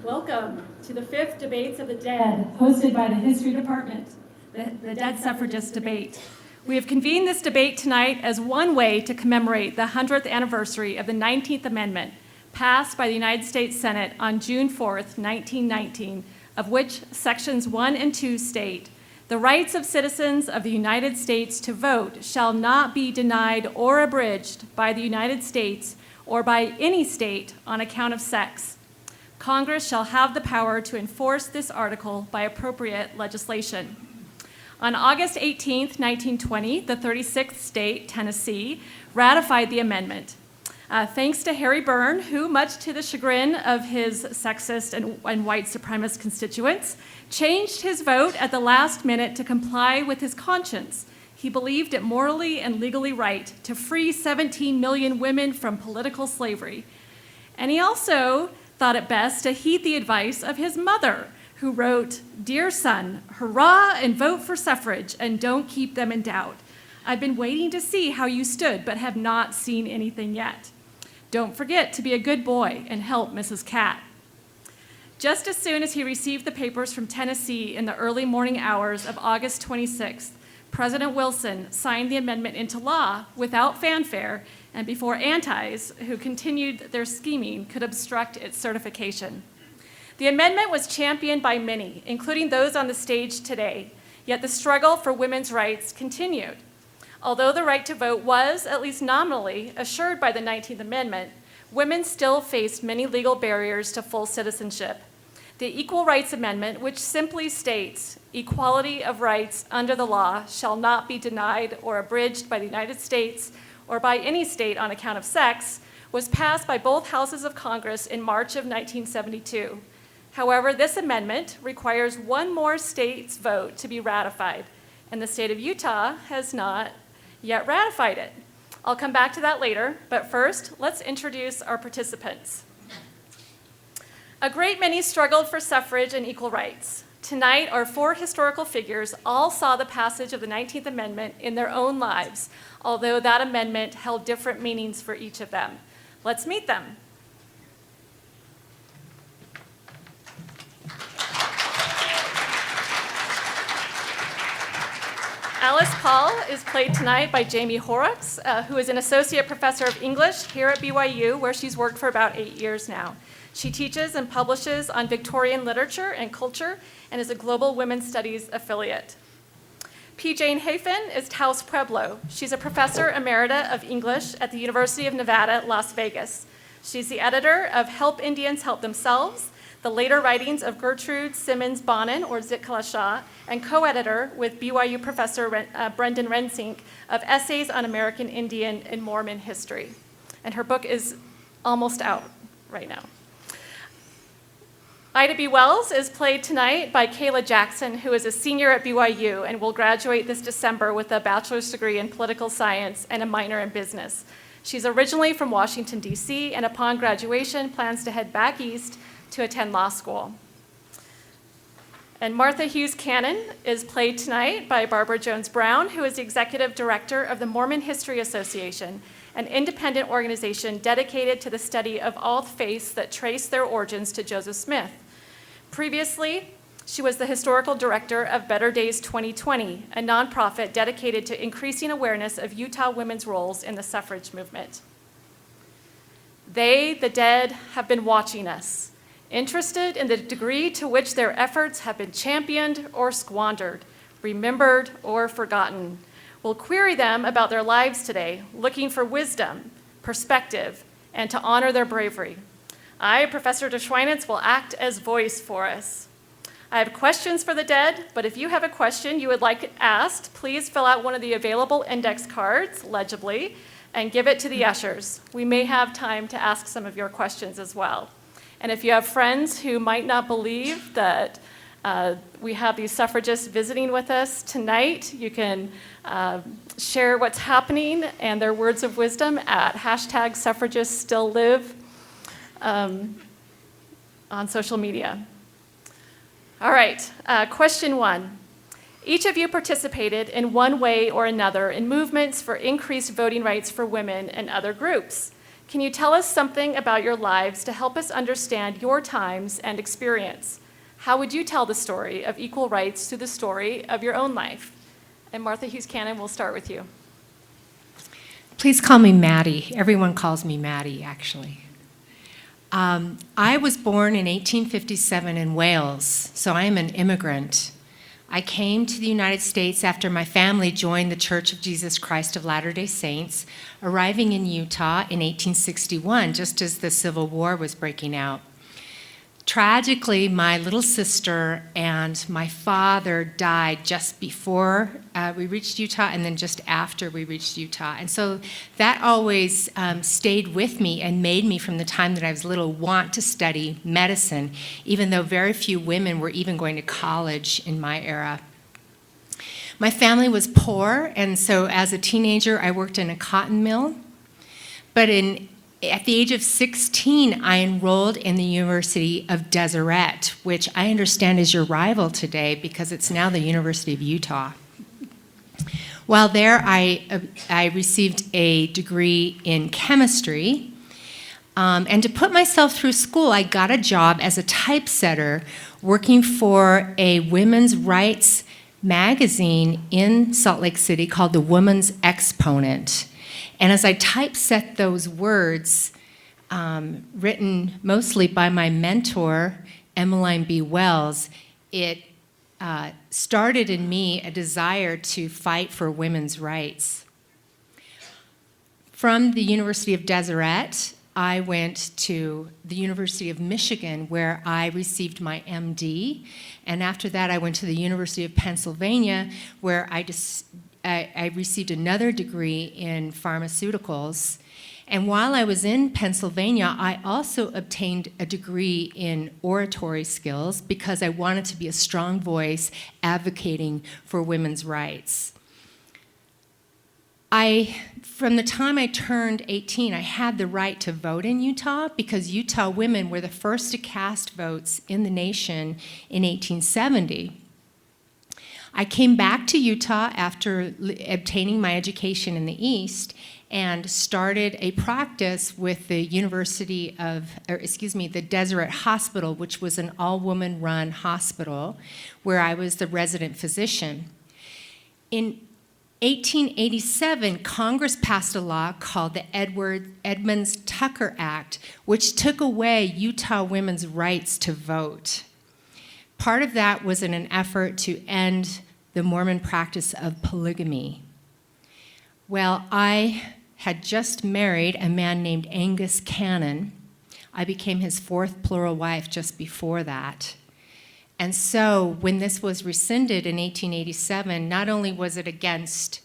Welcome to the 5th Debates of the Dead, hosted by the History Department, the Dead Suffragist Debate. We have convened this debate tonight as one way to commemorate the 100th anniversary of the 19th Amendment, passed by the United States Senate on June 4th, 1919, of which Sections 1 and 2 state, "The rights of citizens of the United States to vote shall not be denied or abridged by the United States or by any state on account of sex. Congress shall have the power to enforce this article by appropriate legislation." On August 18th, 1920, the 36th state, Tennessee, ratified the amendment. Thanks to Harry Byrne, who, much to the chagrin of his sexist and white supremacist constituents, changed his vote at the last minute to comply with his conscience. He believed it morally and legally right to free 17 million women from political slavery. And he also thought it best to heed the advice of his mother, who wrote, "Dear son, hurrah and vote for suffrage and don't keep them in doubt. I've been waiting to see how you stood, but have not seen anything yet. Don't forget to be a good boy and help Mrs. Catt." Just as soon as he received the papers from Tennessee in the early morning hours of August 26th, President Wilson signed the amendment into law without fanfare and before antis, who continued their scheming, could obstruct its certification. The amendment was championed by many, including those on the stage today, yet the struggle for women's rights continued. Although the right to vote was, at least nominally, assured by the 19th Amendment, women still faced many legal barriers to full citizenship. The Equal Rights Amendment, which simply states, "Equality of rights under the law shall not be denied or abridged by the United States or by any state on account of sex," was passed by both houses of Congress in March of 1972. However, this amendment requires one more state's vote to be ratified, and the state of Utah has not yet ratified it. I'll come back to that later, but first, let's introduce our participants. A great many struggled for suffrage and equal rights. Tonight, our four historical figures all saw the passage of the 19th Amendment in their own lives, although that amendment held different meanings for each of them. Let's meet them. Alice Paul is played tonight by Jamie Horrocks, who is an associate professor of English here at BYU, where she's worked for about 8 years now. She teaches and publishes on Victorian literature and culture and is a Global Women's Studies affiliate. P. Jane Hafen is Taos Pueblo. She's a professor emerita of English at the University of Nevada, Las Vegas. She's the editor of Help Indians Help Themselves, the later writings of Gertrude Simmons Bonin, or Zitkalasha, and co-editor with BYU professor Brendan Rensink of Essays on American Indian and Mormon History. And her book is almost out right now. Ida B. Wells is played tonight by Kayla Jackson, who is a senior at BYU and will graduate this December with a bachelor's degree in political science and a minor in business. She's originally from Washington, D.C., and upon graduation plans to head back east to attend law school. And Martha Hughes Cannon is played tonight by Barbara Jones Brown, who is the executive director of the Mormon History Association, an independent organization dedicated to the study of all faiths that trace their origins to Joseph Smith. Previously, she was the historical director of Better Days 2020, a nonprofit dedicated to increasing awareness of Utah women's roles in the suffrage movement. They, the dead, have been watching us, interested in the degree to which their efforts have been championed or squandered, remembered or forgotten. We'll query them about their lives today, looking for wisdom, perspective, and to honor their bravery. I, Professor DeSchweinitz, will act as voice for us. I have questions for the dead, but if you have a question you would like asked, please fill out one of the available index cards, legibly, and give it to the ushers. We may have time to ask some of your questions as well. And if you have friends who might not believe that we have these suffragists visiting with us tonight, you can share what's happening and their words of wisdom at #Suffragists-Still-Live on social media. All right, question one. Each of you participated in one way or another in movements for increased voting rights for women and other groups. Can you tell us something about your lives to help us understand your times and experience? How would you tell the story of equal rights through the story of your own life? And Martha Hughes Cannon, we'll start with you. Please call me Maddie. Everyone calls me Maddie, actually. I was born in 1857 in Wales, so I am an immigrant. I came to the United States after my family joined the Church of Jesus Christ of Latter-day Saints, arriving in Utah in 1861, just as the Civil War was breaking out. Tragically, my little sister and my father died just before we reached Utah and then just after we reached Utah. And so that always stayed with me and made me, from the time that I was little, want to study medicine, even though very few women were even going to college in my era. My family was poor, and so as a teenager, I worked in a cotton mill. But at the age of 16, I enrolled in the University of Deseret, which I understand is your rival today because it's now the University of Utah. While there, I received a degree in chemistry. And to put myself through school, I got a job as a typesetter working for a women's rights magazine in Salt Lake City called the Woman's Exponent. And as I typeset those words, written mostly by my mentor, Emmeline B. Wells, it started in me a desire to fight for women's rights. From the University of Deseret, I went to the University of Michigan, where I received my MD. And after that, I went to the University of Pennsylvania, where I received another degree in pharmaceuticals. And while I was in Pennsylvania, I also obtained a degree in oratory skills because I wanted to be a strong voice advocating for women's rights. From the time I turned 18, I had the right to vote in Utah because Utah women were the first to cast votes in the nation in 1870. I came back to Utah after obtaining my education in the East and started a practice with the the Deseret Hospital, which was an all-woman run hospital where I was the resident physician. In 1887, Congress passed a law called the Edmunds-Tucker Act, which took away Utah women's rights to vote. Part of that was in an effort to end the Mormon practice of polygamy. Well, I had just married a man named Angus Cannon. I became his fourth plural wife just before that. And so when this was rescinded in 1887, not only was it against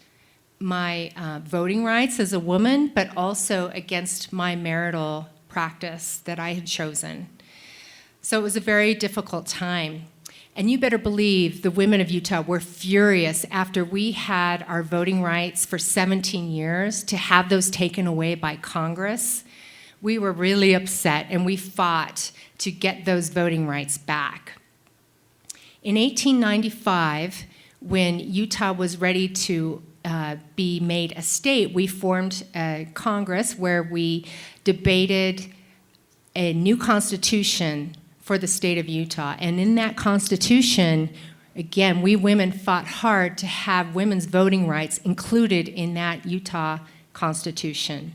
my voting rights as a woman, but also against my marital practice that I had chosen. So it was a very difficult time. And you better believe the women of Utah were furious after we had our voting rights for 17 years to have those taken away by Congress. We were really upset, and we fought to get those voting rights back. In 1895, when Utah was ready to be made a state, we formed a Congress where we debated a new constitution for the state of Utah. And in that constitution, again, we women fought hard to have women's voting rights included in that Utah constitution.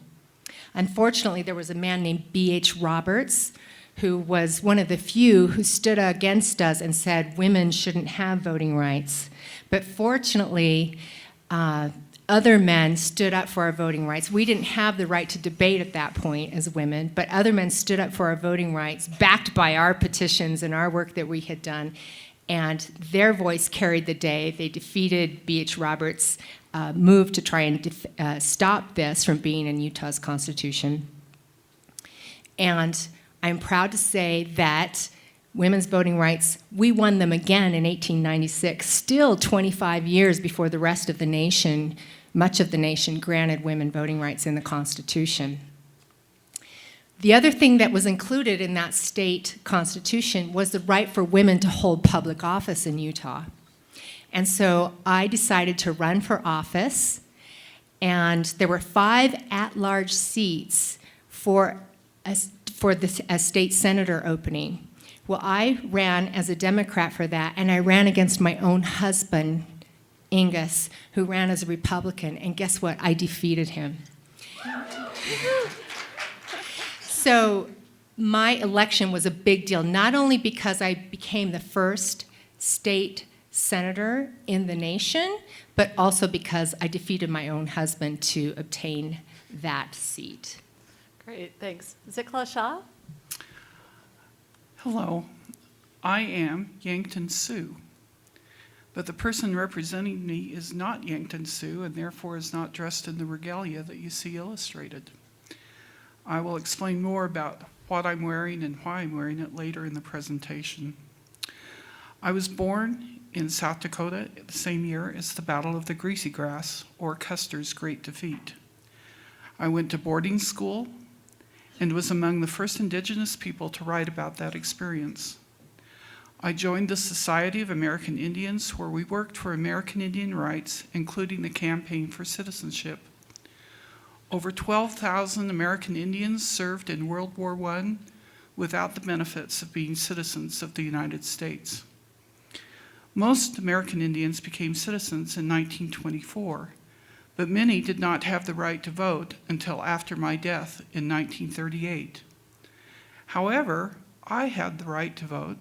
Unfortunately, there was a man named B.H. Roberts, who was one of the few who stood against us and said women shouldn't have voting rights. But fortunately, other men stood up for our voting rights. We didn't have the right to debate at that point as women, but other men stood up for our voting rights, backed by our petitions and our work that we had done, and their voice carried the day. They defeated B.H. Roberts' move to try and stop this from being in Utah's constitution. And I'm proud to say that women's voting rights, we won them again in 1896, still 25 years before the rest of the nation, much of the nation, granted women voting rights in the Constitution. The other thing that was included in that state constitution was the right for women to hold public office in Utah. And so I decided to run for office, and there were 5 at-large seats a state senator opening. Well, I ran as a Democrat for that, and I ran against my own husband, Angus, who ran as a Republican, and guess what? I defeated him. So my election was a big deal, not only because I became the first state senator in the nation, but also because I defeated my own husband to obtain that seat. Great, thanks. Zikla Shah? Hello, I am Yankton Sioux, but the person representing me is not Yankton Sioux and therefore is not dressed in the regalia that you see illustrated. I will explain more about what I'm wearing and why I'm wearing it later in the presentation. I was born in South Dakota the same year as the Battle of the Greasy Grass, or Custer's Great Defeat. I went to boarding school and was among the first indigenous people to write about that experience. I joined the Society of American Indians, where we worked for American Indian rights, including the Campaign for Citizenship. Over 12,000 American Indians served in World War I without the benefits of being citizens of the United States. Most American Indians became citizens in 1924, but many did not have the right to vote until after my death in 1938. However, I had the right to vote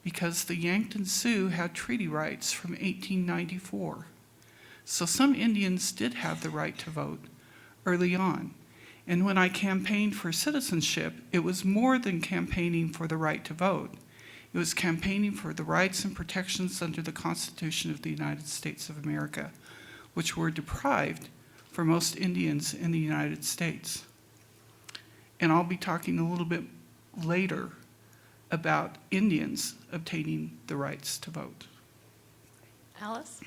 because the Yankton Sioux had treaty rights from 1894. So some Indians did have the right to vote early on. And when I campaigned for citizenship, it was more than campaigning for the right to vote. It was campaigning for the rights and protections under the Constitution of the United States of America, which were deprived for most Indians in the United States. And I'll be talking a little bit later about Indians obtaining the rights to vote. Alice?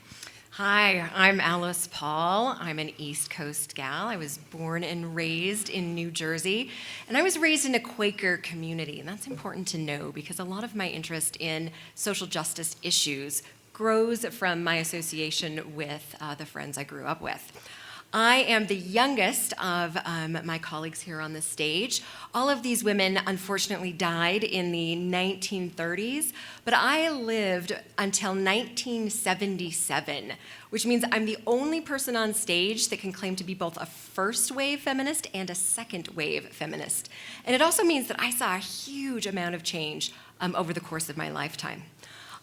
Hi, I'm Alice Paul. I'm an East Coast gal. I was born and raised in New Jersey, and I was raised in a Quaker community, and that's important to know because a lot of my interest in social justice issues grows from my association with the friends I grew up with. I am the youngest of my colleagues here on the stage. All of these women unfortunately died in the 1930s, but I lived until 1977, which means I'm the only person on stage that can claim to be both a first wave feminist and a second wave feminist. And it also means that I saw a huge amount of change over the course of my lifetime.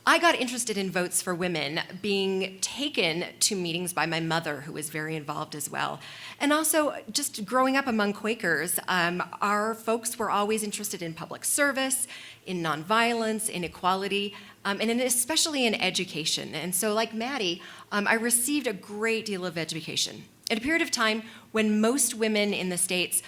I got interested in votes for women being taken to meetings by my mother, who was very involved as well. And also, just growing up among Quakers, our folks were always interested in public service, in nonviolence, in equality, and especially in education. And so, like Maddie, I received a great deal of education. At a period of time when most women in the States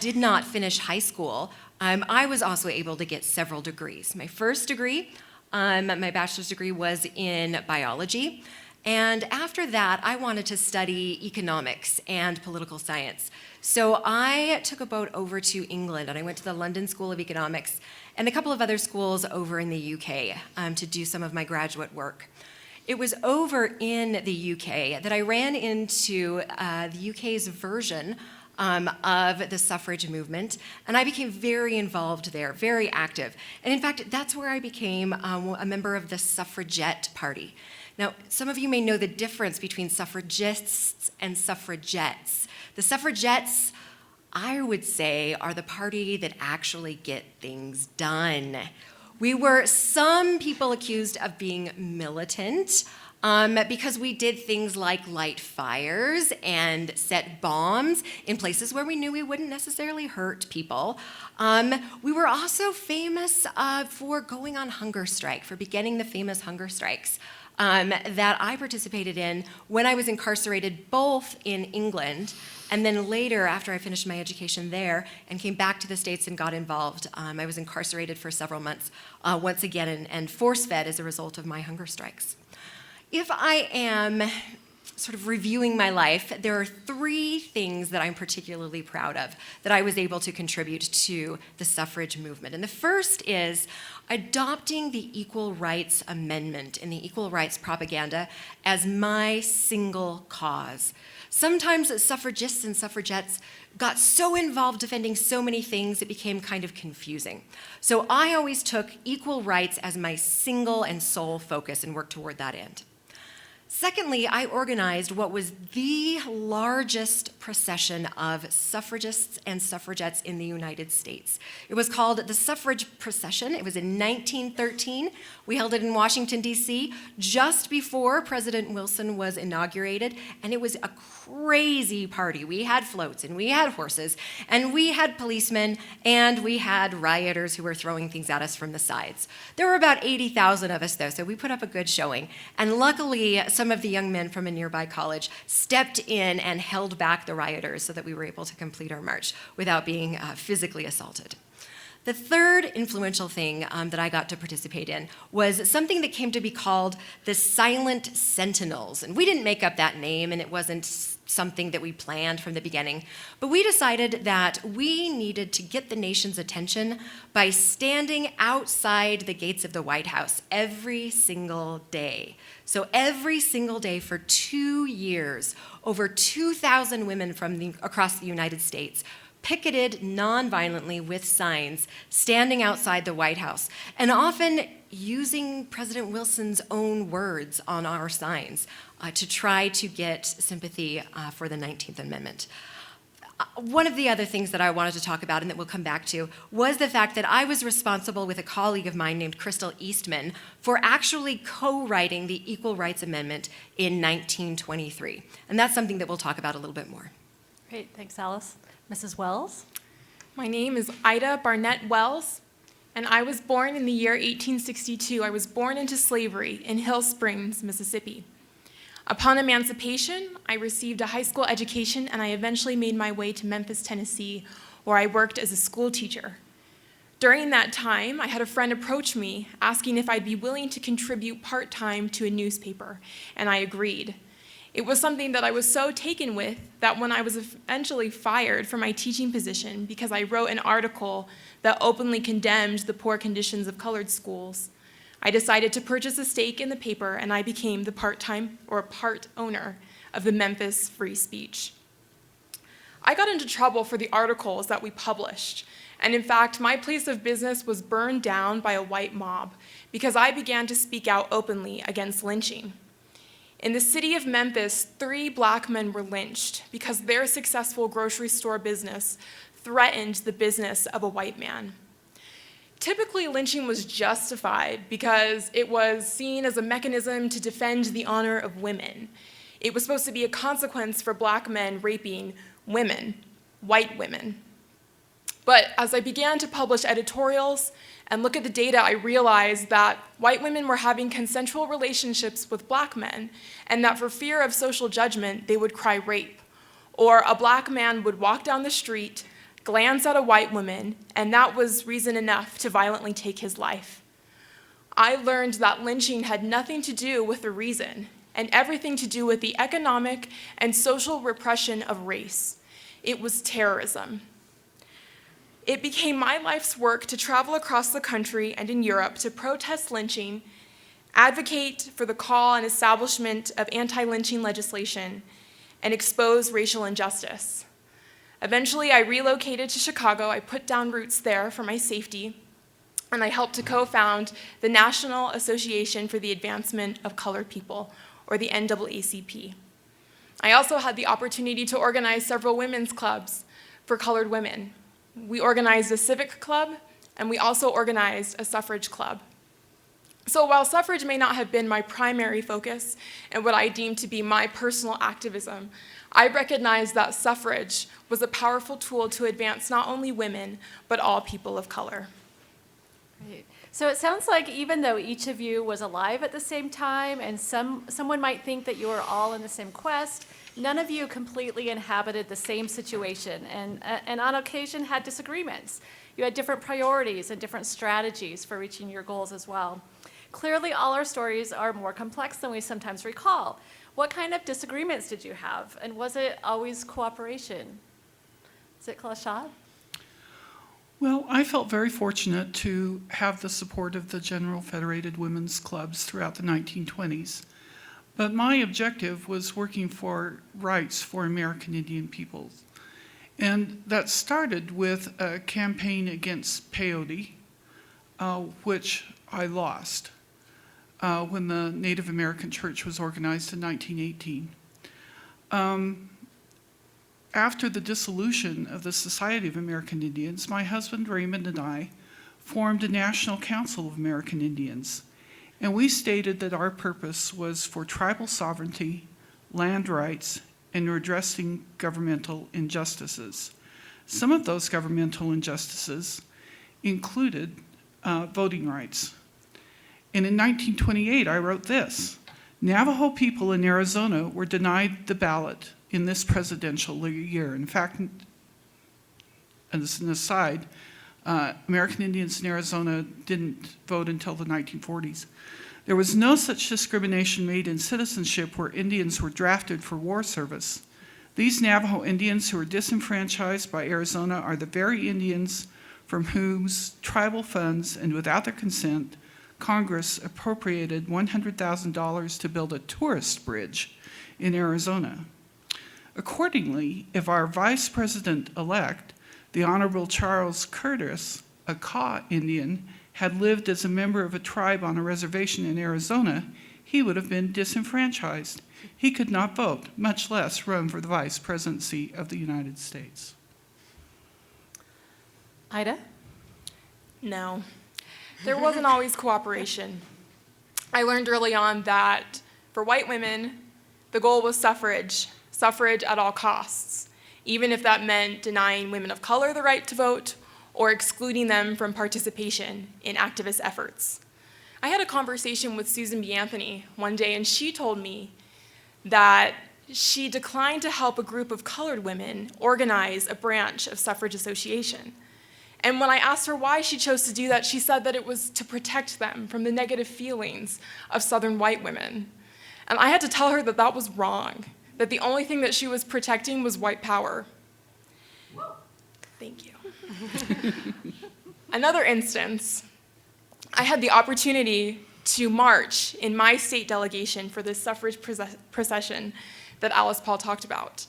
did not finish high school, I was also able to get several degrees. My first degree, my bachelor's degree, was in biology. And after that, I wanted to study economics and political science. So I took a boat over to England, and I went to the London School of Economics and a couple of other schools over in the UK to do some of my graduate work. It was over in the UK that I ran into the UK's version of the suffrage movement, and I became very involved there, very active. And in fact, that's where I became a member of the Suffragette Party. Now, some of you may know the difference between suffragists and suffragettes. The suffragettes, I would say, are the party that actually get things done. We were, some people accused of being militant, because we did things like light fires and set bombs in places where we knew we wouldn't necessarily hurt people. We were also famous for going on hunger strike, for beginning the famous hunger strikes that I participated in when I was incarcerated both in England and then later, after I finished my education there and came back to the States and got involved. I was incarcerated for several months once again and force-fed as a result of my hunger strikes. If I am sort of reviewing my life, there are three things that I'm particularly proud of that I was able to contribute to the suffrage movement. And the first is adopting the Equal Rights Amendment and the equal rights propaganda as my single cause. Sometimes suffragists and suffragettes got so involved defending so many things it became kind of confusing. So I always took equal rights as my single and sole focus and worked toward that end. Secondly, I organized what was the largest procession of suffragists and suffragettes in the United States. It was called the Suffrage Procession. It was in 1913. We held it in Washington, D.C., just before President Wilson was inaugurated, and it was a crazy party. We had floats, and we had horses, and we had policemen, and we had rioters who were throwing things at us from the sides. There were about 80,000 of us, though, so we put up a good showing. And luckily, some of the young men from a nearby college stepped in and held back the rioters so that we were able to complete our march without being physically assaulted. The third influential thing that I got to participate in was something that came to be called the Silent Sentinels. And we didn't make up that name, and it wasn't something that we planned from the beginning. But we decided that we needed to get the nation's attention by standing outside the gates of the White House every single day. So every single day for 2 years, over 2,000 women from across the United States picketed nonviolently with signs, standing outside the White House, and often using President Wilson's own words on our signs to try to get sympathy for the 19th Amendment. One of the other things that I wanted to talk about and that we'll come back to was the fact that I was responsible with a colleague of mine named Crystal Eastman for actually co-writing the Equal Rights Amendment in 1923. And that's something that we'll talk about a little bit more. Great, thanks, Alice. Mrs. Wells? My name is Ida Barnett Wells, and I was born in the year 1862. I was born into slavery in Hill Springs, Mississippi. Upon emancipation, I received a high school education, and I eventually made my way to Memphis, Tennessee, where I worked as a school teacher. During that time, I had a friend approach me asking if I'd be willing to contribute part-time to a newspaper, and I agreed. It was something that I was so taken with that when I was eventually fired from my teaching position because I wrote an article that openly condemned the poor conditions of colored schools, I decided to purchase a stake in the paper, and I became the part owner of the Memphis Free Speech. I got into trouble for the articles that we published, and in fact, my place of business was burned down by a white mob because I began to speak out openly against lynching. In the city of Memphis, 3 black men were lynched because their successful grocery store business threatened the business of a white man. Typically, lynching was justified because it was seen as a mechanism to defend the honor of women. It was supposed to be a consequence for black men raping women, white women. But as I began to publish editorials and look at the data, I realized that white women were having consensual relationships with black men, and that for fear of social judgment, they would cry rape. Or a black man would walk down the street, glance at a white woman, and that was reason enough to violently take his life. I learned that lynching had nothing to do with the reason, and everything to do with the economic and social repression of race. It was terrorism. It became my life's work to travel across the country and in Europe to protest lynching, advocate for the call and establishment of anti-lynching legislation, and expose racial injustice. Eventually, I relocated to Chicago. I put down roots there for my safety, and I helped to co-found the National Association for the Advancement of Colored People, or the NAACP. I also had the opportunity to organize several women's clubs for colored women. We organized a civic club, and we also organized a suffrage club. So while suffrage may not have been my primary focus and what I deemed to be my personal activism, I recognized that suffrage was a powerful tool to advance not only women, but all people of color. Great. So it sounds like even though each of you was alive at the same time, and someone might think that you were all in the same quest, none of you completely inhabited the same situation, and on occasion had disagreements. You had different priorities and different strategies for reaching your goals as well. Clearly, all our stories are more complex than we sometimes recall. What kind of disagreements did you have, and was it always cooperation? Is it Kalashad? Well, I felt very fortunate to have the support of the General Federated Women's Clubs throughout the 1920s. But my objective was working for rights for American Indian peoples. And that started with a campaign against peyote, which I lost when the Native American Church was organized in 1918. After the dissolution of the Society of American Indians, my husband Raymond and I formed a National Council of American Indians. And we stated that our purpose was for tribal sovereignty, land rights, and redressing governmental injustices. Some of those governmental injustices included voting rights. And in 1928, I wrote this: Navajo people in Arizona were denied the ballot in this presidential year. In fact, and as an aside, American Indians in Arizona didn't vote until the 1940s. There was no such discrimination made in citizenship where Indians were drafted for war service. These Navajo Indians who were disenfranchised by Arizona are the very Indians from whose tribal funds and without their consent, Congress appropriated $100,000 to build a tourist bridge in Arizona. Accordingly, if our Vice President-elect, the Honorable Charles Curtis, a Kaw Indian, had lived as a member of a tribe on a reservation in Arizona, he would have been disenfranchised. He could not vote, much less run for the vice presidency of the United States. Ida? No, there wasn't always cooperation. I learned early on that for white women, the goal was suffrage at all costs, even if that meant denying women of color the right to vote or excluding them from participation in activist efforts. I had a conversation with Susan B. Anthony one day, and she told me that she declined to help a group of colored women organize a branch of suffrage association. And when I asked her why she chose to do that, she said that it was to protect them from the negative feelings of Southern white women. And I had to tell her that that was wrong, that the only thing that she was protecting was white power. Thank you. Another instance, I had the opportunity to march in my state delegation for this suffrage procession that Alice Paul talked about.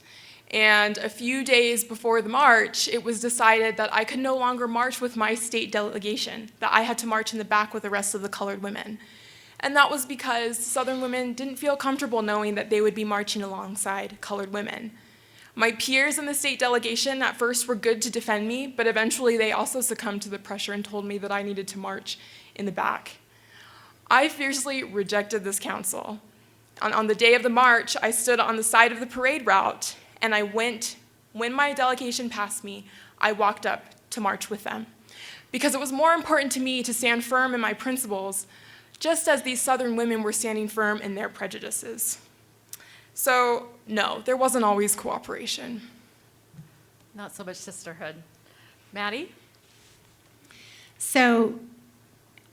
And a few days before the march, it was decided that I could no longer march with my state delegation, that I had to march in the back with the rest of the colored women. And that was because Southern women didn't feel comfortable knowing that they would be marching alongside colored women. My peers in the state delegation at first were good to defend me, but eventually they also succumbed to the pressure and told me that I needed to march in the back. I fiercely rejected this counsel. On the day of the march, I stood on the side of the parade route, and when my delegation passed me, I walked up to march with them. Because it was more important to me to stand firm in my principles, just as these Southern women were standing firm in their prejudices. So, no, there wasn't always cooperation. Not so much sisterhood. Maddie? So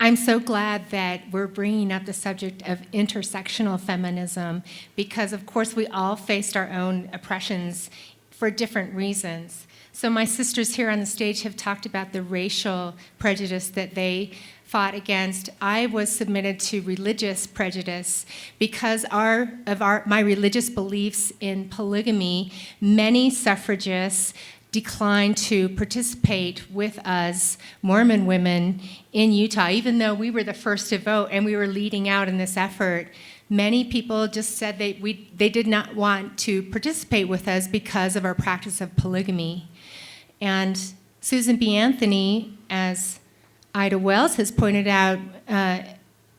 I'm so glad that we're bringing up the subject of intersectional feminism because, of course, we all faced our own oppressions for different reasons. So my sisters here on the stage have talked about the racial prejudice that they fought against. I was submitted to religious prejudice because my religious beliefs in polygamy. Many suffragists declined to participate with us, Mormon women, in Utah, even though we were the first to vote and we were leading out in this effort. Many people just said they did not want to participate with us because of our practice of polygamy. And Susan B. Anthony, as Ida Wells has pointed out,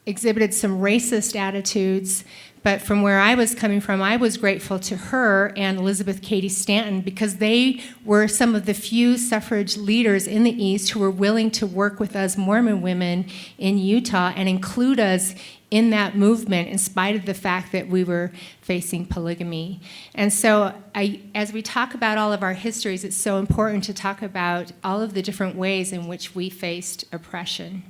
exhibited some racist attitudes, but from where I was coming from, I was grateful to her and Elizabeth Cady Stanton because they were some of the few suffrage leaders in the East who were willing to work with us Mormon women in Utah and include us in that movement in spite of the fact that we were facing polygamy. And so as we talk about all of our histories, it's so important to talk about all of the different ways in which we faced oppression.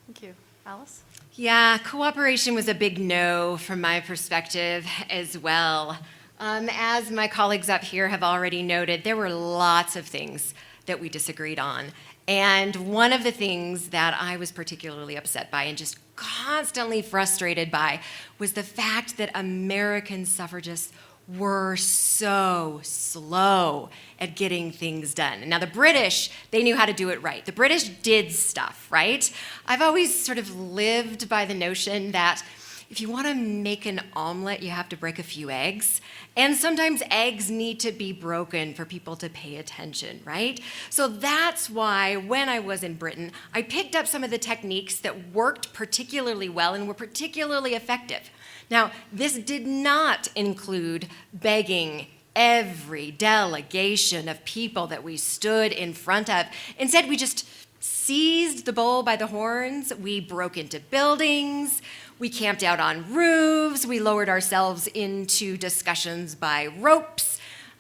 Thank you. Alice? Yeah, cooperation was a big no from my perspective as well. As my colleagues up here have already noted, there were lots of things that we disagreed on. And one of the things that I was particularly upset by and just constantly frustrated by was the fact that American suffragists were so slow at getting things done. Now, the British, they knew how to do it right. The British did stuff, right? I've always sort of lived by the notion that if you want to make an omelet, you have to break a few eggs. And sometimes eggs need to be broken for people to pay attention, right? So that's why when I was in Britain, I picked up some of the techniques that worked particularly well and were particularly effective. Now, this did not include begging every delegation of people that we stood in front of. Instead, we just seized the bull by the horns. We broke into buildings. We camped out on roofs. We lowered ourselves into discussions by ropes.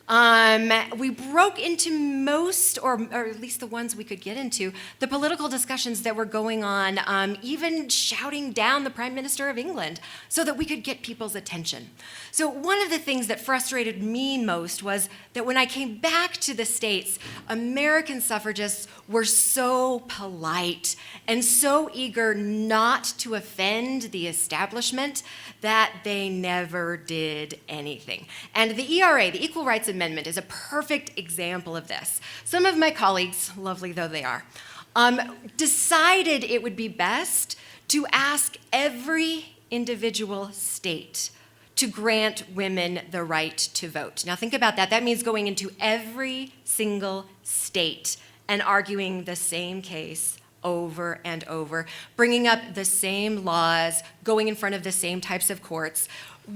We broke into most, or at least the ones we could get into, the political discussions that were going on, even shouting down the Prime Minister of England so that we could get people's attention. So one of the things that frustrated me most was that when I came back to the States, American suffragists were so polite and so eager not to offend the establishment that they never did anything. And the ERA, the Equal Rights Amendment, is a perfect example of this. Some of my colleagues, lovely though they are, decided it would be best to ask every individual state to grant women the right to vote. Now think about that. That means going into every single state and arguing the same case over and over, bringing up the same laws, going in front of the same types of courts.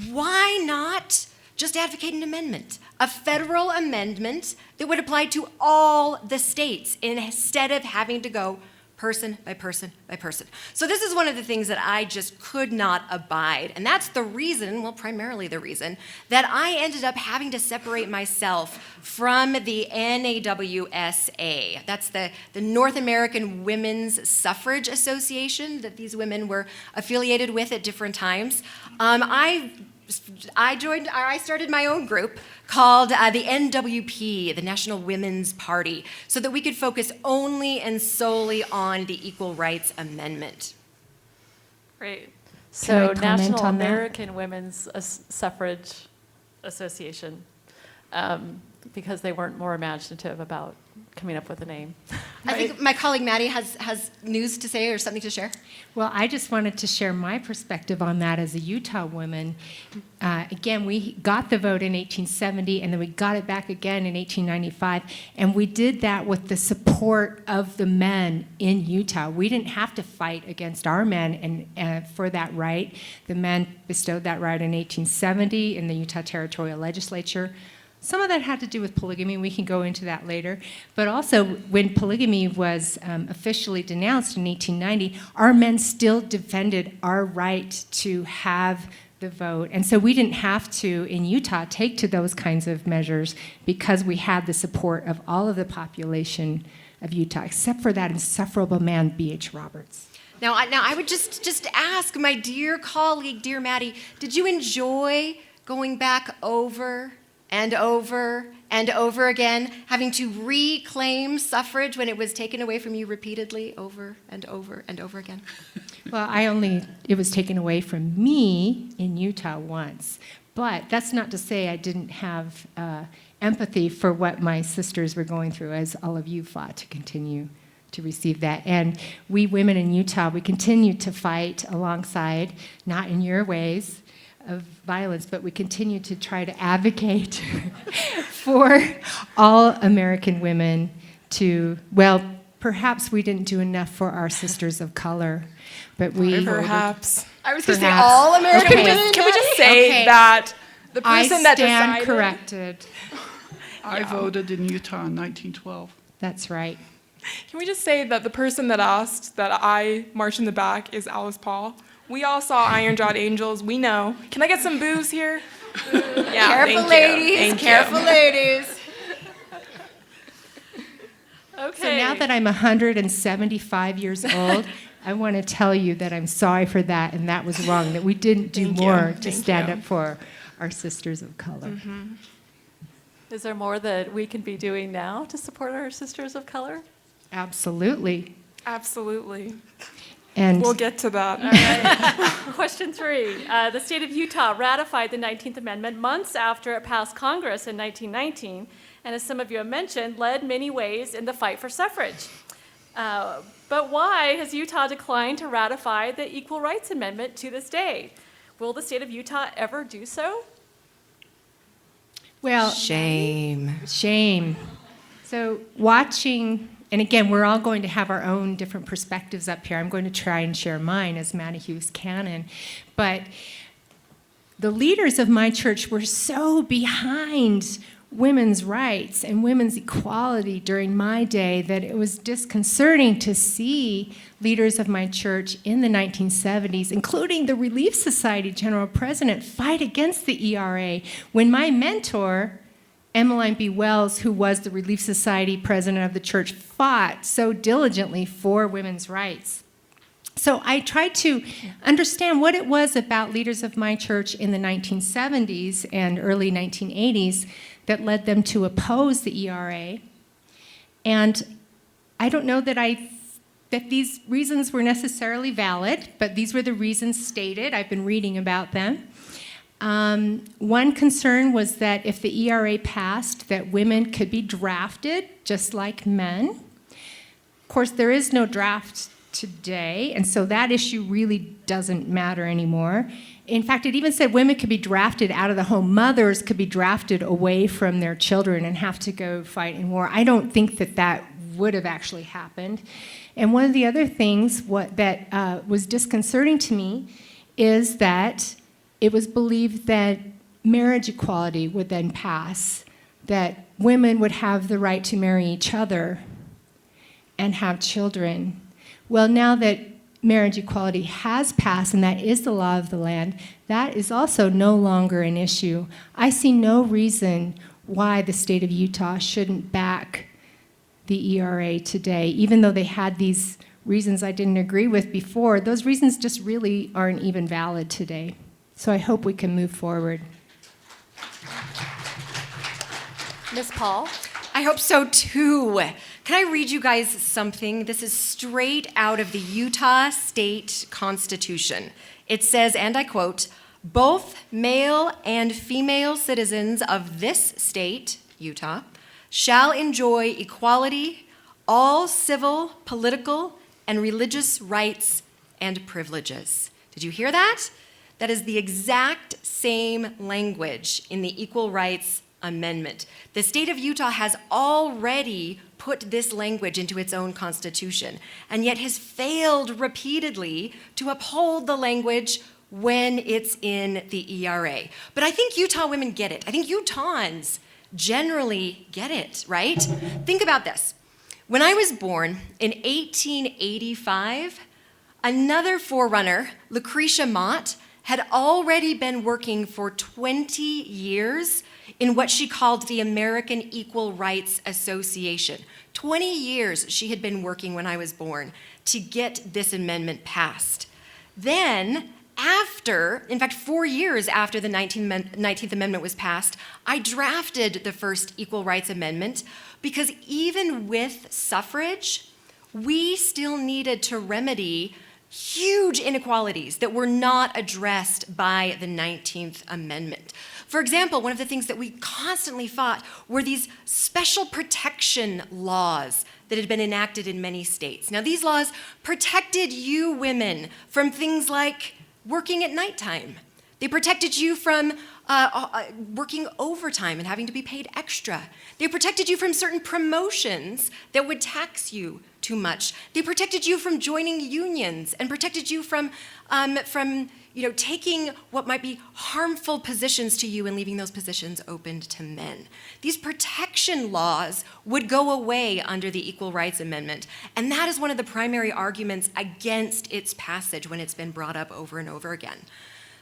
Why not just advocate an amendment, a federal amendment that would apply to all the states instead of having to go person by person by person? So this is one of the things that I just could not abide. And that's the reason, well, primarily the reason, that I ended up having to separate myself from the NAWSA. That's the North American Women's Suffrage Association that these women were affiliated with at different times. I started my own group called the NWP, the National Women's Party, so that we could focus only and solely on the Equal Rights Amendment. Great. Can So I comment National on that? American Women's Suffrage Association, because they weren't more imaginative about coming up with a name. I think my colleague Maddie has news to say or something to share. Well, I just wanted to share my perspective on that as a Utah woman. Again, we got the vote in 1870, and then we got it back again in 1895, and we did that with the support of the men in Utah. We didn't have to fight against our men and for that right. The men bestowed that right in 1870 in the Utah Territorial Legislature. Some of that had to do with polygamy. We can go into that later. But also, when polygamy was officially denounced in 1890, our men still defended our right to have the vote. And so we didn't have to, in Utah, take to those kinds of measures because we had the support of all of the population of Utah, except for that insufferable man, B.H. Roberts. Now I would just ask my dear colleague, dear Maddie, did you enjoy going back over and over and over again, having to reclaim suffrage when it was taken away from you repeatedly over and over and over again? Well, it was taken away from me in Utah once. But that's not to say I didn't have empathy for what my sisters were going through, as all of you fought to continue to receive that. And we women in Utah, we continue to fight alongside, not in your ways of violence, but we continue to try to advocate for all American women to, well, perhaps we didn't do enough for our sisters of color, but we... Perhaps. I was going to say all American women. Can we just say that the person that decided... I stand corrected. I voted in Utah in 1912. That's right. Can we just say that the person that asked that I march in the back is Alice Paul? We all saw Iron Jawed Angels. We know. Can I get some booze here? Yeah, Careful, ladies. Careful, ladies. Okay. So now that I'm 175 years old, I want to tell you that I'm sorry for that, and that was wrong, that we didn't do more to stand up for our sisters of color. Is there more that we can be doing now to support our sisters of color? Absolutely. Absolutely. And We'll get to that. Question 3. The state of Utah ratified the 19th Amendment months after it passed Congress in 1919, and as some of you have mentioned, led many ways in the fight for suffrage. But why has Utah declined to ratify the Equal Rights Amendment to this day? Will the state of Utah ever do so? well, Shame. shame. So watching, and again, we're all going to have our own different perspectives up here. I'm going to try and share mine as Mattie Hughes Cannon. But the leaders of my church were so behind women's rights and women's equality during my day that it was disconcerting to see leaders of my church in the 1970s, including the Relief Society General President, fight against the ERA when my mentor, Emmeline B. Wells, who was the Relief Society president of the church, fought so diligently for women's rights. So I tried to understand what it was about leaders of my church in the 1970s and early 1980s that led them to oppose the ERA. And I don't know that these reasons were necessarily valid, but these were the reasons stated. I've been reading about them. One concern was that if the ERA passed, that women could be drafted just like men. Of course, there is no draft today, and so that issue really doesn't matter anymore. In fact, it even said women could be drafted out of the home. Mothers could be drafted away from their children and have to go fight in war. I don't think that would have actually happened. And one of the other things that was disconcerting to me is that it was believed that marriage equality would then pass, that women would have the right to marry each other and have children. Well, now that marriage equality has passed, and that is the law of the land, that is also no longer an issue. I see no reason why the state of Utah shouldn't back the ERA today, even though they had these reasons I didn't agree with before. Those reasons just really aren't even valid today. So I hope we can move forward. Ms. Paul? I hope so too. Can I read you guys something? This is straight out of the Utah State Constitution. It says, and I quote, "Both male and female citizens of this state, Utah, shall enjoy equality, all civil, political, and religious rights and privileges." Did you hear that? That is the exact same language in the Equal Rights Amendment. The state of Utah has already put this language into its own constitution, and yet has failed repeatedly to uphold the language when it's in the ERA. But I think Utah women get it. I think Utahns generally get it, right? Think about this. When I was born in 1885, another forerunner, Lucretia Mott, had already been working for 20 years in what she called the American Equal Rights Association. 20 years she had been working when I was born to get this amendment passed. Then, in fact, 4 years after the 19th Amendment was passed, I drafted the first Equal Rights Amendment because even with suffrage, we still needed to remedy huge inequalities that were not addressed by the 19th Amendment. For example, one of the things that we constantly fought were these special protection laws that had been enacted in many states. Now, these laws protected you women from things like working at nighttime. They protected you from working overtime and having to be paid extra. They protected you from certain promotions that would tax you too much. They protected you from joining unions and protected you from taking what might be harmful positions to you and leaving those positions open to men. These protection laws would go away under the Equal Rights Amendment, and that is one of the primary arguments against its passage when it's been brought up over and over again.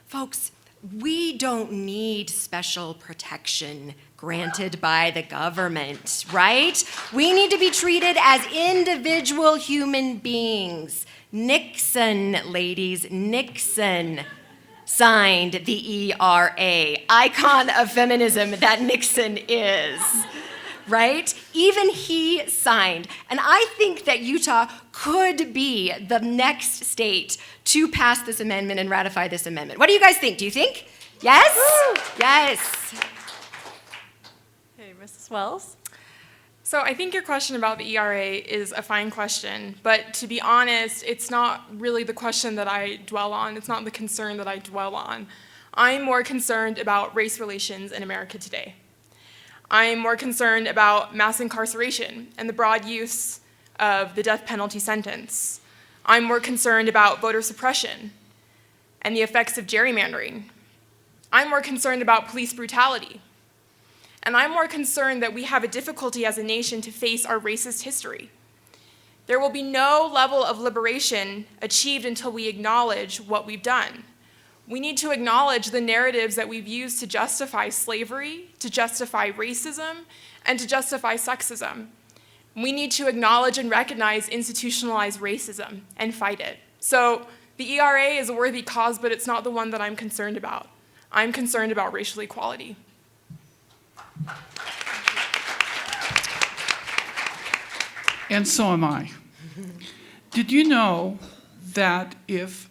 Folks, we don't need special protection granted by the government, right? We need to be treated as individual human beings. Nixon, ladies, Nixon signed the ERA, icon of feminism that Nixon is, right? Even he signed. And I think that Utah could be the next state to pass this amendment and ratify this amendment. What do you guys think? Do you think? Yes? Yes. Okay, Mrs. Wells? So I think your question about the ERA is a fine question, but to be honest, it's not really the question that I dwell on. It's not the concern that I dwell on. I'm more concerned about race relations in America today. I'm more concerned about mass incarceration and the broad use of the death penalty sentence. I'm more concerned about voter suppression and the effects of gerrymandering. I'm more concerned about police brutality. And I'm more concerned that we have a difficulty as a nation to face our racist history. There will be no level of liberation achieved until we acknowledge what we've done. We need to acknowledge the narratives that we've used to justify slavery, to justify racism, and to justify sexism. We need to acknowledge and recognize institutionalized racism and fight it. So the ERA is a worthy cause, but it's not the one that I'm concerned about. I'm concerned about racial equality. And so am I. Did you know that if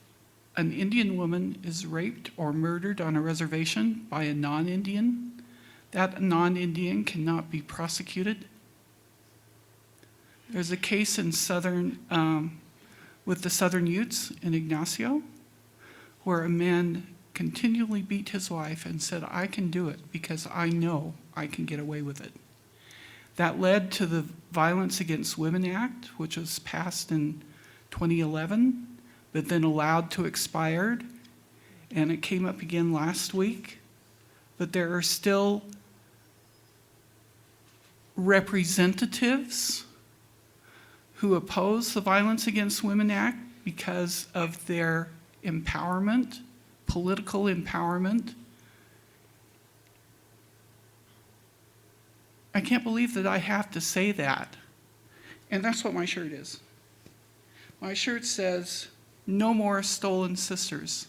an Indian woman is raped or murdered on a reservation by a non-Indian, that non-Indian cannot be prosecuted? There's a case in with the Southern Utes in Ignacio, where a man continually beat his wife and said, I can do it because I know I can get away with it. That led to the Violence Against Women Act, which was passed in 2011, but then allowed to expire, and it came up again last week. But there are still representatives who oppose the Violence Against Women Act because of their empowerment, political empowerment. I can't believe that I have to say that. And that's what my shirt is. My shirt says, "No more stolen sisters."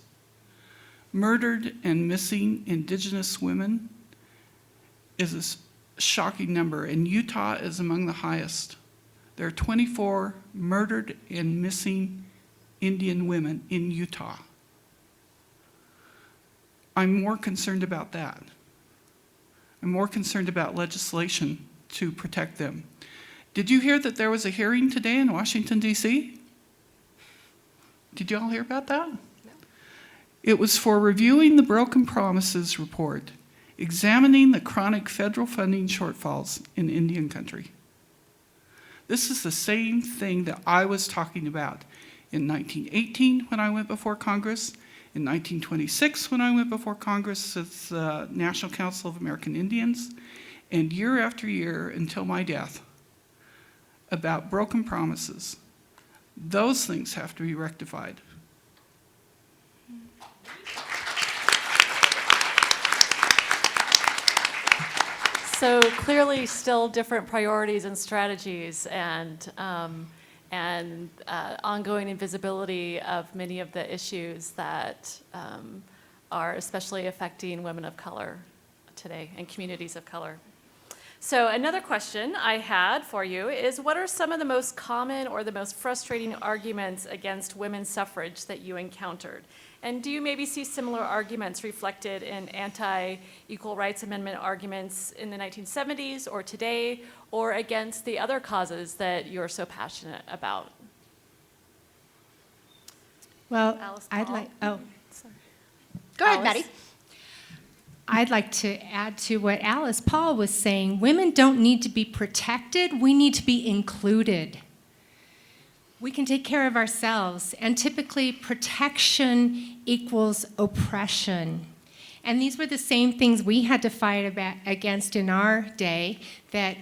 Murdered and missing Indigenous women is a shocking number, and Utah is among the highest. There are 24 murdered and missing Indian women in Utah. I'm more concerned about that. I'm more concerned about legislation to protect them. Did you hear that there was a hearing today in Washington, D.C.? Did you all hear about that? No. It was for reviewing the Broken Promises report, examining the chronic federal funding shortfalls in Indian country. This is the same thing that I was talking about in 1918 when I went before Congress, in 1926 when I went before Congress as the National Council of American Indians, and year after year until my death, about broken promises. Those things have to be rectified. So clearly still different priorities and strategies and ongoing invisibility of many of the issues that are especially affecting women of color today and communities of color. So another question I had for you is, what are some of the most common or the most frustrating arguments against women's suffrage that you encountered? And do you maybe see similar arguments reflected in anti-equal rights amendment arguments in the 1970s or today, or against the other causes that you're so passionate about? Well, Alice I'd Paul? like, Sorry. Go ahead, Alice? Maddie. I'd like to add to what Alice Paul was saying. Women don't need to be protected, we need to be included. We can take care of ourselves, and typically protection equals oppression. And these were the same things we had to fight against in our day, that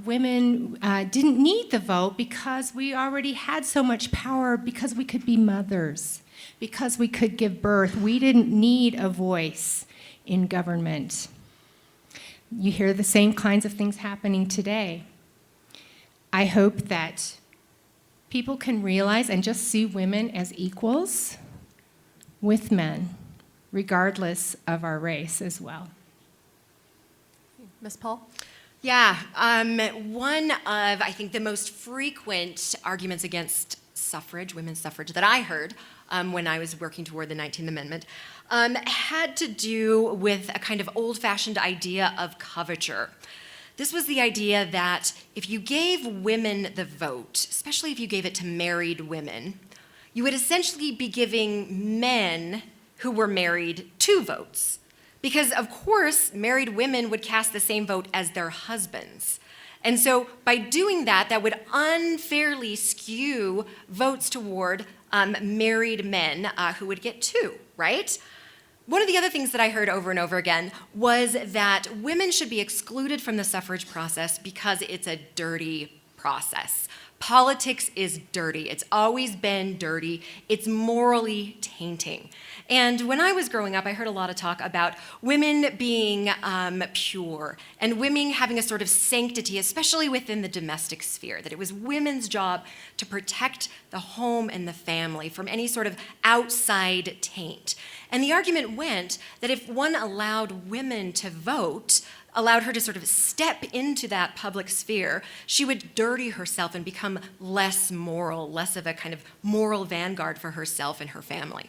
women didn't need the vote because we already had so much power, because we could be mothers, because we could give birth. We didn't need a voice in government. You hear the same kinds of things happening today. I hope that people can realize and just see women as equals with men. regardless of our race as well. Ms. Paul? Yeah, one of, I think, the most frequent arguments against suffrage, women's suffrage, that I heard when I was working toward the 19th Amendment had to do with a kind of old-fashioned idea of coverture. This was the idea that if you gave women the vote, especially if you gave it to married women, you would essentially be giving men who were married 2 votes. Because, of course, married women would cast the same vote as their husbands. And so by doing that, that would unfairly skew votes toward married men who would get 2, right? One of the other things that I heard over and over again was that women should be excluded from the suffrage process because it's a dirty process. Politics is dirty. It's always been dirty. It's morally tainting. And when I was growing up, I heard a lot of talk about women being pure and women having a sort of sanctity, especially within the domestic sphere, that it was women's job to protect the home and the family from any sort of outside taint. And the argument went that if one allowed women to vote, allowed her to sort of step into that public sphere, she would dirty herself and become less moral, less of a kind of moral vanguard for herself and her family.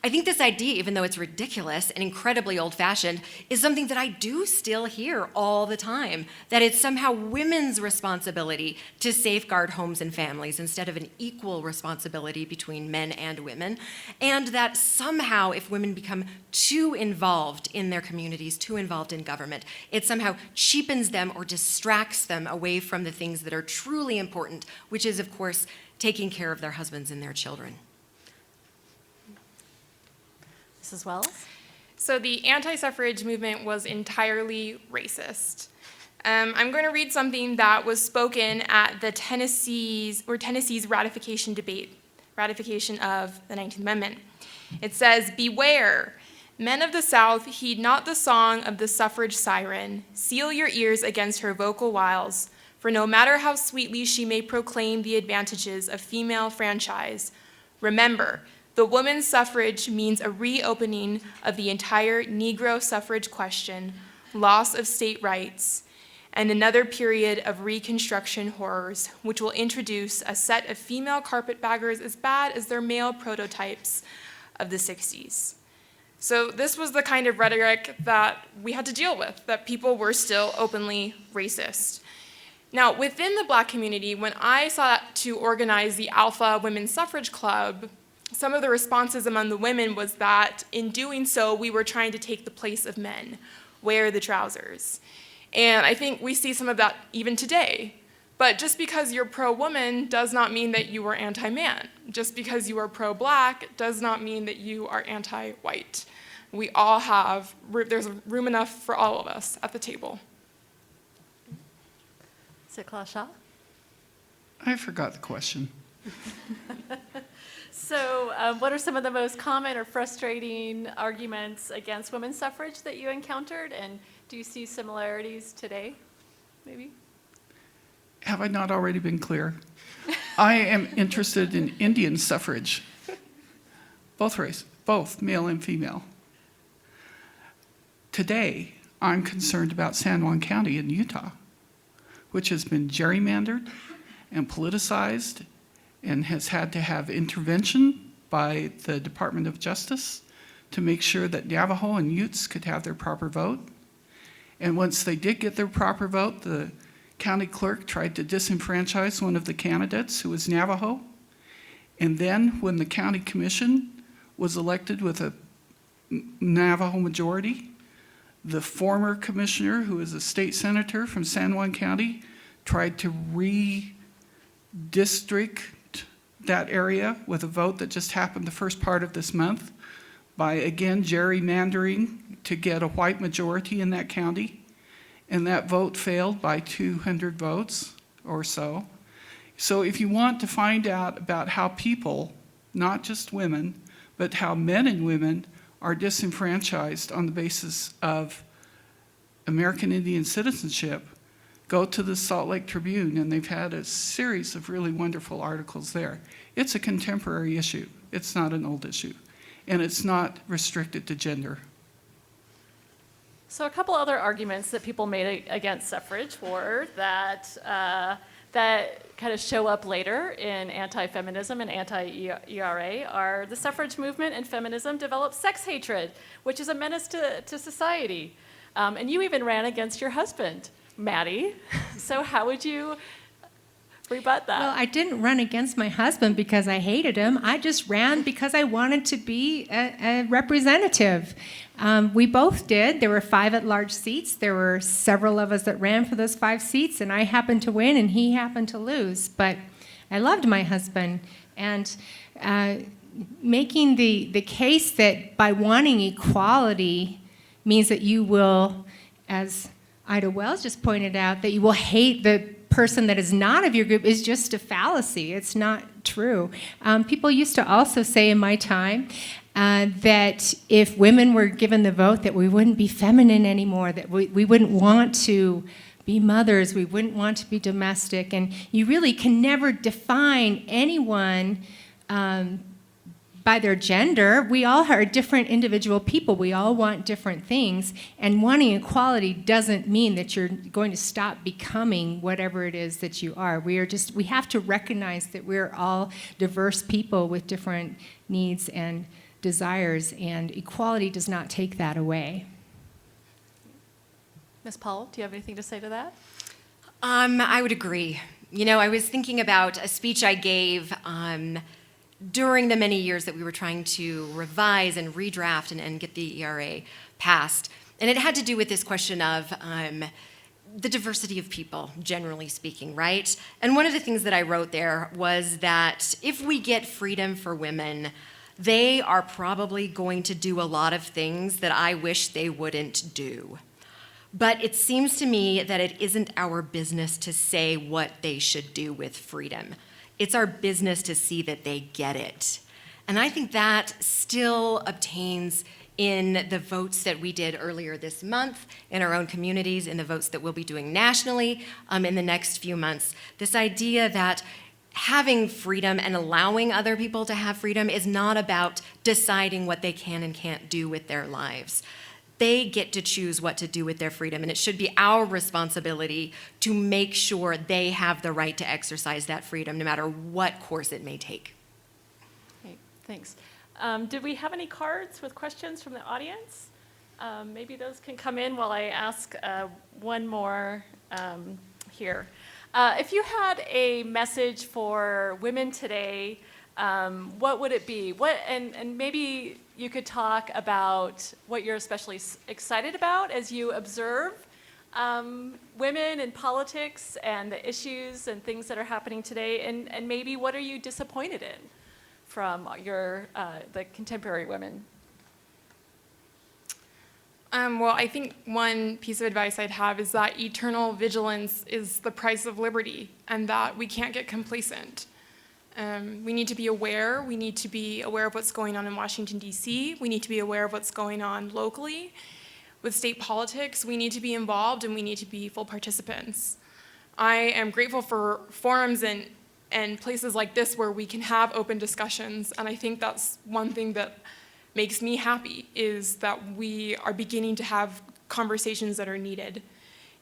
I think this idea, even though it's ridiculous and incredibly old-fashioned, is something that I do still hear all the time, that it's somehow women's responsibility to safeguard homes and families instead of an equal responsibility between men and women, and that somehow if women become too involved in their communities, too involved in government, it somehow cheapens them or distracts them away from the things that are truly important, which is, of course, taking care of their husbands and their children. Mrs. Wells? So the anti-suffrage movement was entirely racist. I'm going to read something that was spoken at the Tennessee's ratification of the 19th Amendment. It says, "Beware, men of the South, heed not the song of the suffrage siren. Seal your ears against her vocal wiles, for no matter how sweetly she may proclaim the advantages of female franchise, remember, the women's suffrage means a reopening of the entire Negro suffrage question, loss of state rights, and another period of Reconstruction horrors, which will introduce a set of female carpetbaggers as bad as their male prototypes of the 60s. So this was the kind of rhetoric that we had to deal with, that people were still openly racist. Now, within the Black community, when I sought to organize the Alpha Women's Suffrage Club, some of the responses among the women was that in doing so, we were trying to take the place of men, wear the trousers. And I think we see some of that even today. But just because you're pro-woman does not mean that you are anti-man. Just because you are pro-Black does not mean that you are anti-white. We all have, there's room enough for all of us at the table. Siklal Shah? I forgot the question. So what are some of the most common or frustrating arguments against women's suffrage that you encountered? And do you see similarities today, maybe? Have I not already been clear? I am interested in Indian suffrage, both male and female. Today, I'm concerned about San Juan County in Utah, which has been gerrymandered and politicized and has had to have intervention by the Department of Justice to make sure that Navajo and Utes could have their proper vote. And once they did get their proper vote, the county clerk tried to disenfranchise one of the candidates who was Navajo. And then when the county commission was elected with a Navajo majority, the former commissioner, who is a state senator from San Juan County, tried to redistrict that area with a vote that just happened the first part of this month by, again, gerrymandering to get a white majority in that county. And that vote failed by 200 votes or so. So if you want to find out about how people, not just women, but how men and women are disenfranchised on the basis of American Indian citizenship, go to the Salt Lake Tribune, and they've had a series of really wonderful articles there. It's a contemporary issue. It's not an old issue. and it's not restricted to gender. So a couple other arguments that people made against suffrage were that that kind of show up later in anti-feminism and anti-ERA are the suffrage movement and feminism developed sex hatred, which is a menace to society. And you even ran against your husband, Maddie. So how would you rebut that? Well, I didn't run against my husband because I hated him. I just ran because I wanted to be a representative. We both did. There were 5 at-large seats. There were several of us that ran for those 5 seats, and I happened to win, and he happened to lose. But I loved my husband. And making the case that by wanting equality means that you will, as Ida Wells just pointed out, that you will hate the person that is not of your group is just a fallacy. It's not true. People used to also say in my time that if women were given the vote, that we wouldn't be feminine anymore, that we wouldn't want to be mothers, we wouldn't want to be domestic. And you really can never define anyone by their gender. We all are different individual people. We all want different things. And wanting equality doesn't mean that you're going to stop becoming whatever it is that you are. We have to recognize that we're all diverse people with different needs and desires, and equality does not take that away. Ms. Powell, do you have anything to say to that? I would agree. You know, I was thinking about a speech I gave during the many years that we were trying to revise and redraft and get the ERA passed. And it had to do with this question of the diversity of people, generally speaking, right? And one of the things that I wrote there was that if we get freedom for women, they are probably going to do a lot of things that I wish they wouldn't do. But it seems to me that it isn't our business to say what they should do with freedom. It's our business to see that they get it. And I think that still obtains in the votes that we did earlier this month in our own communities, in the votes that we'll be doing nationally in the next few months. This idea that having freedom and allowing other people to have freedom is not about deciding what they can and can't do with their lives. They get to choose what to do with their freedom, and it should be our responsibility to make sure they have the right to exercise that freedom, no matter what course it may take. Okay, thanks. Did we have any cards with questions from the audience? Maybe those can come in while I ask one more here. If you had a message for women today, what would it be? And maybe you could talk about what you're especially excited about as you observe women in politics and the issues and things that are happening today, and maybe what are you disappointed in from the contemporary women? Well, I think one piece of advice I'd have is that eternal vigilance is the price of liberty, and that we can't get complacent. We need to be aware. We need to be aware of what's going on in Washington, D.C. We need to be aware of what's going on locally with state politics. We need to be involved, and we need to be full participants. I am grateful for forums and places like this where we can have open discussions, and I think that's one thing that makes me happy, is that we are beginning to have conversations that are needed.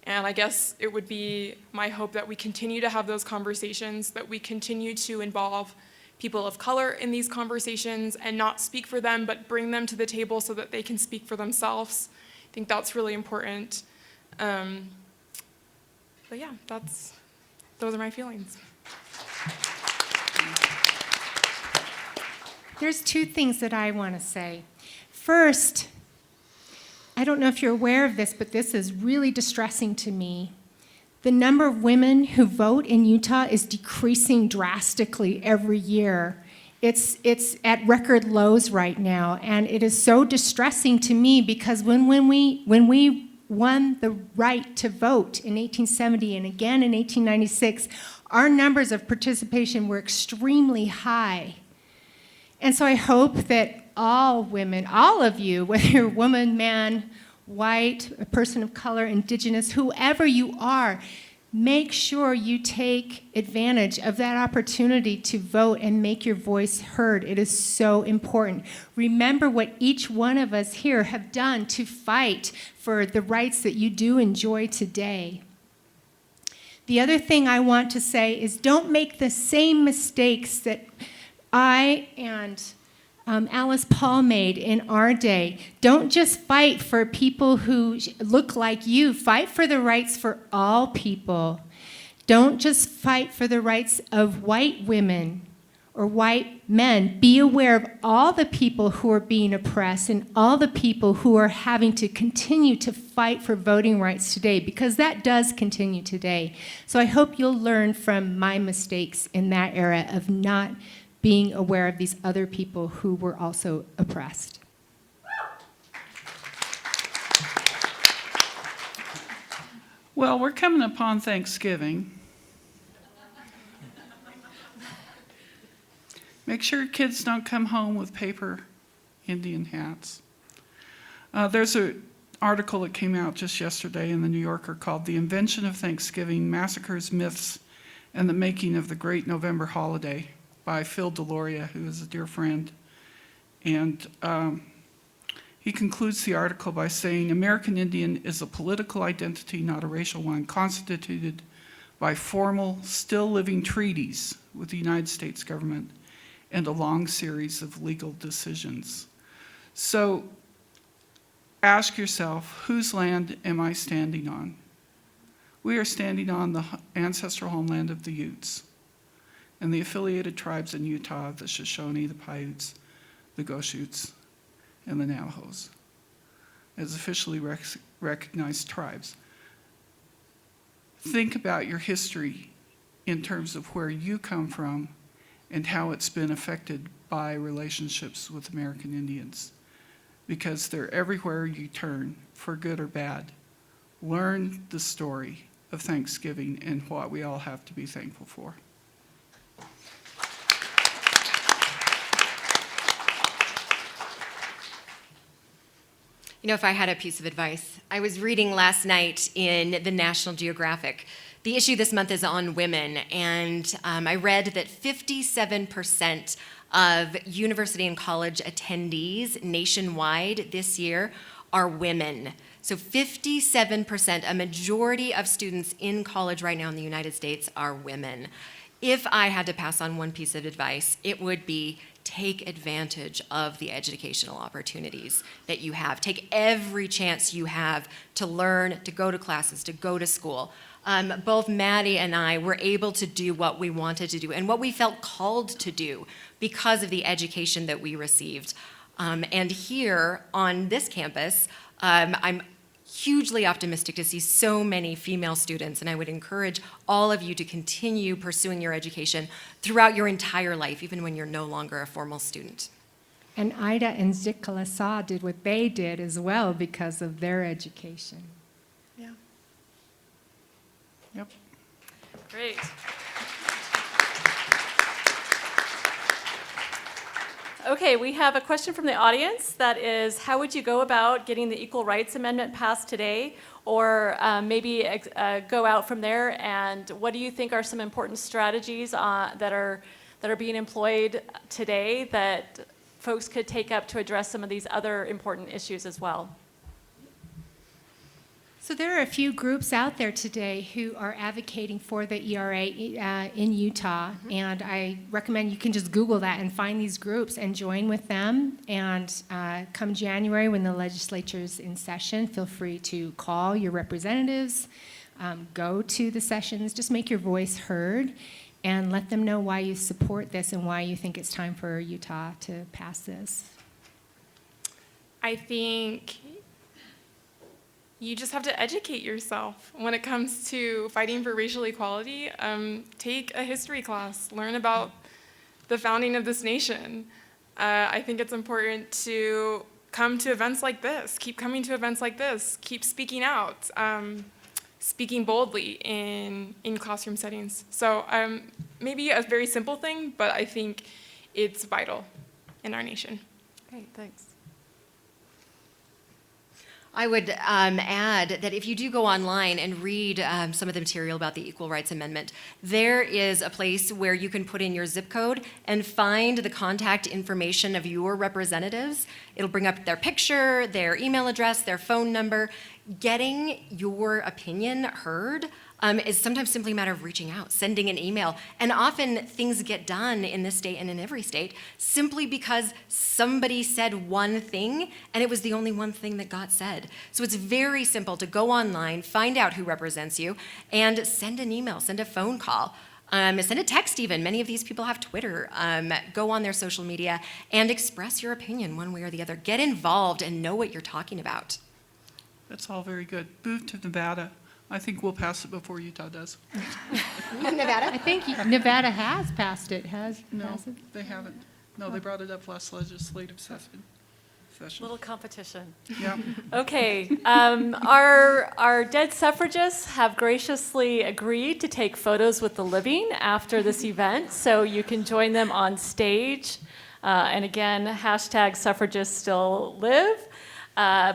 And I guess it would be my hope that we continue to have those conversations, that we continue to involve people of color in these conversations and not speak for them, but bring them to the table so that they can speak for themselves. I think that's really important. But yeah, those are my feelings. There's 2 things that I want to say. First, I don't know if you're aware of this, but this is really distressing to me. The number of women who vote in Utah is decreasing drastically every year. It's at record lows right now, and it is so distressing to me because when we won the right to vote in 1870 and again in 1896, our numbers of participation were extremely high. And so I hope that all women, all of you, whether you're woman, man, white, a person of color, indigenous, whoever you are, make sure you take advantage of that opportunity to vote and make your voice heard. It is so important. Remember what each one of us here have done to fight for the rights that you do enjoy today. The other thing I want to say is don't make the same mistakes that I and Alice Paul made in our day. Don't just fight for people who look like you. Fight for the rights for all people. Don't just fight for the rights of white women or white men. Be aware of all the people who are being oppressed and all the people who are having to continue to fight for voting rights today, because that does continue today. So I hope you'll learn from my mistakes in that era of not being aware of these other people who were also oppressed. Well, we're coming upon Thanksgiving. Make sure kids don't come home with paper Indian hats. There's an article that came out just yesterday in the New Yorker called "The Invention of Thanksgiving, Massacres, Myths, and the Making of the Great November Holiday" by Phil Deloria, who is a dear friend. And he concludes the article by saying, "American Indian is a political identity, not a racial one, constituted by formal, still living treaties with the United States government and a long series of legal decisions." So ask yourself, whose land am I standing on? We are standing on the ancestral homeland of the Utes and the affiliated tribes in Utah, the Shoshone, the Paiutes, the Goshutes, and the Navajos, as officially recognized tribes. Think about your history in terms of where you come from and how it's been affected by relationships with American Indians, because they're everywhere you turn, for good or bad. Learn the story of Thanksgiving and what we all have to be thankful for. You know, if I had a piece of advice, I was reading last night in the National Geographic. The issue this month is on women, and I read that 57% of university and college attendees nationwide this year are women. So 57%, a majority of students in college right now in the United States are women. If I had to pass on one piece of advice, it would be take advantage of the educational opportunities that you have. Take every chance you have to learn, to go to classes, to go to school. Both Maddie and I were able to do what we wanted to do and what we felt called to do because of the education that we received. And here on this campus, I'm hugely optimistic to see so many female students, and I would encourage all of you to continue pursuing your education throughout your entire life, even when you're no longer a formal student. And Ida and Zikalasa did what they did as well because of their education. Yeah. Yep. Great. Okay, we have a question from the audience that is, how would you go about getting the Equal Rights Amendment passed today? Or maybe go out from there, and what do you think are some important strategies that are being employed today that folks could take up to address some of these other important issues as well? So there are a few groups out there today who are advocating for the ERA in Utah, and I recommend you can just Google that and find these groups and join with them. And come January, when the legislature is in session, feel free to call your representatives, go to the sessions, just make your voice heard, and let them know why you support this and why you think it's time for Utah to pass this. I think you just have to educate yourself when it comes to fighting for racial equality. Take a history class, learn about the founding of this nation. I think it's important to come to events like this, keep coming to events like this, keep speaking out, speaking boldly in classroom settings. So maybe a very simple thing, but I think it's vital in our nation. Great, thanks. I would add that if you do go online and read some of the material about the Equal Rights Amendment, there is a place where you can put in your zip code and find the contact information of your representatives. It'll bring up their picture, their email address, their phone number. Getting your opinion heard is sometimes simply a matter of reaching out, sending an email. And often things get done in this state and in every state simply because somebody said one thing and it was the only one thing that got said. So it's very simple to go online, find out who represents you, and send an email, send a phone call. Send a text even. Many of these people have Twitter. Go on their social media and express your opinion one way or the other. Get involved and know what you're talking about. That's all very good. Move to Nevada. I think we'll pass it before Utah does. Nevada? I think Nevada has passed it, No, has it? they haven't. No, they brought it up last legislative session. Little competition. Yeah. Okay, our dead suffragists have graciously agreed to take photos with the living after this event, so you can join them on stage. And again, hashtag suffragists still live.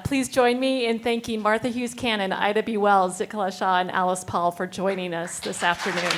Please join me in thanking Martha Hughes Cannon, Ida B. Wells, Zitala Shaw, and Alice Paul for joining us this afternoon.